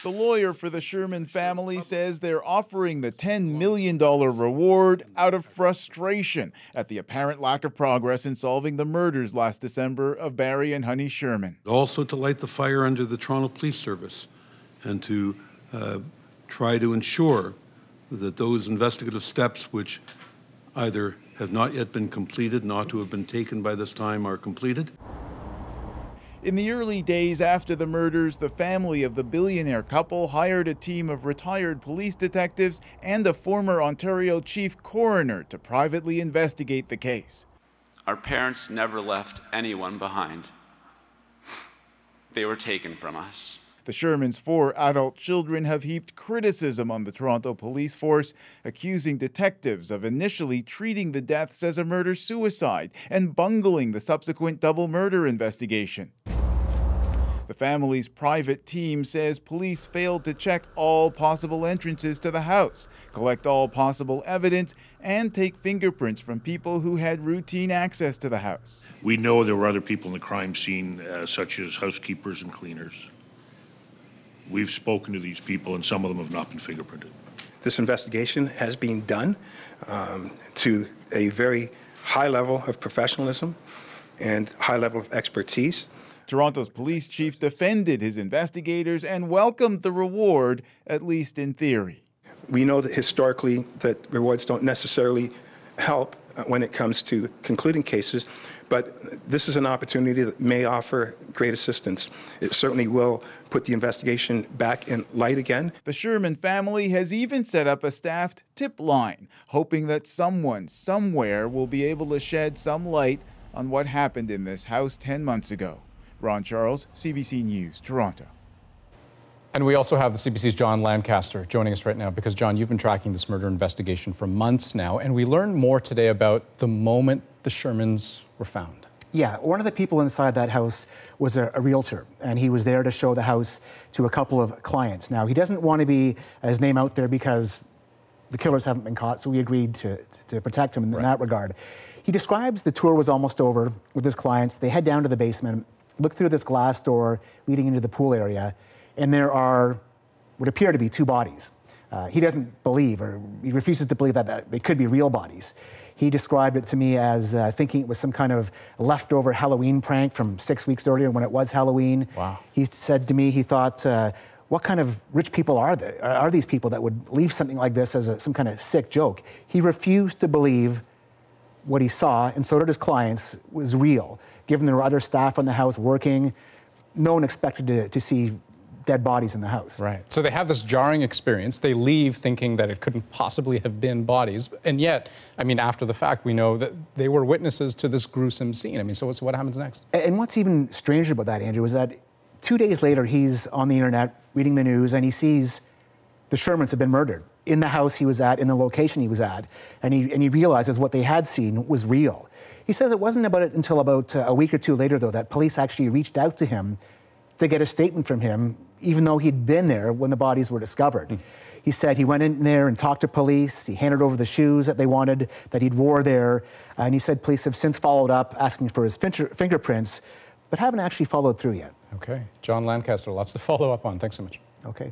The lawyer for the Sherman family says they're offering the $10 million reward out of frustration at the apparent lack of progress in solving the murders last December of Barry and Honey Sherman. Also to light the fire under the Toronto Police Service and to try to ensure that those investigative steps which either have not yet been completed, not to have been taken by this time, are completed. In the early days after the murders, the family of the billionaire couple hired a team of retired police detectives and a former Ontario chief coroner to privately investigate the case. Our parents never left anyone behind. They were taken from us. The Shermans' 4 adult children have heaped criticism on the Toronto police force, accusing detectives of initially treating the deaths as a murder-suicide and bungling the subsequent double murder investigation. The family's private team says police failed to check all possible entrances to the house, collect all possible evidence, and take fingerprints from people who had routine access to the house. We know there were other people in the crime scene, such as housekeepers and cleaners. We've spoken to these people, and some of them have not been fingerprinted. This investigation has been done to a very high level of professionalism and high level of expertise. Toronto's police chief defended his investigators and welcomed the reward, at least in theory. We know that historically that rewards don't necessarily help when it comes to concluding cases, but this is an opportunity that may offer great assistance. It certainly will put the investigation back in light again. The Sherman family has even set up a staffed tip line, hoping that someone, somewhere, will be able to shed some light on what happened in this house 10 months ago. Ron Charles, CBC News, Toronto. And we also have the CBC's John Lancaster joining us right now because, John, you've been tracking this murder investigation for months now, and we learned more today about the moment the Shermans were found. Yeah, one of the people inside that house was a realtor, and he was there to show the house to a couple of clients. Now, he doesn't want to be his name out there because the killers haven't been caught, so we agreed to protect him in that regard. He describes the tour was almost over with his clients. They head down to the basement, look through this glass door leading into the pool area, and there are what appear to be 2 bodies. He doesn't believe, or he refuses to believe that they could be real bodies. He described it to me as thinking it was some kind of leftover Halloween prank from 6 weeks earlier when it was Halloween. Wow. He said to me he thought, what kind of rich people are these people that would leave something like this as some kind of sick joke? He refused to believe what he saw, and so did his clients, was real. Given there were other staff in the house working, no one expected to see dead bodies in the house. Right. So they have this jarring experience. They leave thinking that it couldn't possibly have been bodies. And yet, I mean, after the fact, we know that they were witnesses to this gruesome scene. I mean, so what happens next? And what's even stranger about that, Andrew, is that 2 days later, he's on the internet reading the news and he sees the Shermans have been murdered in the house he was at, in the location he was at. And he realizes what they had seen was real. He says it wasn't until about a week or 2 later, though, that police actually reached out to him to get a statement from him, even though he'd been there when the bodies were discovered. He said he went in there and talked to police. He handed over the shoes that they wanted, that he'd wore there. And he said police have since followed up asking for his fingerprints, but haven't actually followed through yet. Okay. John Lancaster, lots to follow up on. Thanks so much. Okay.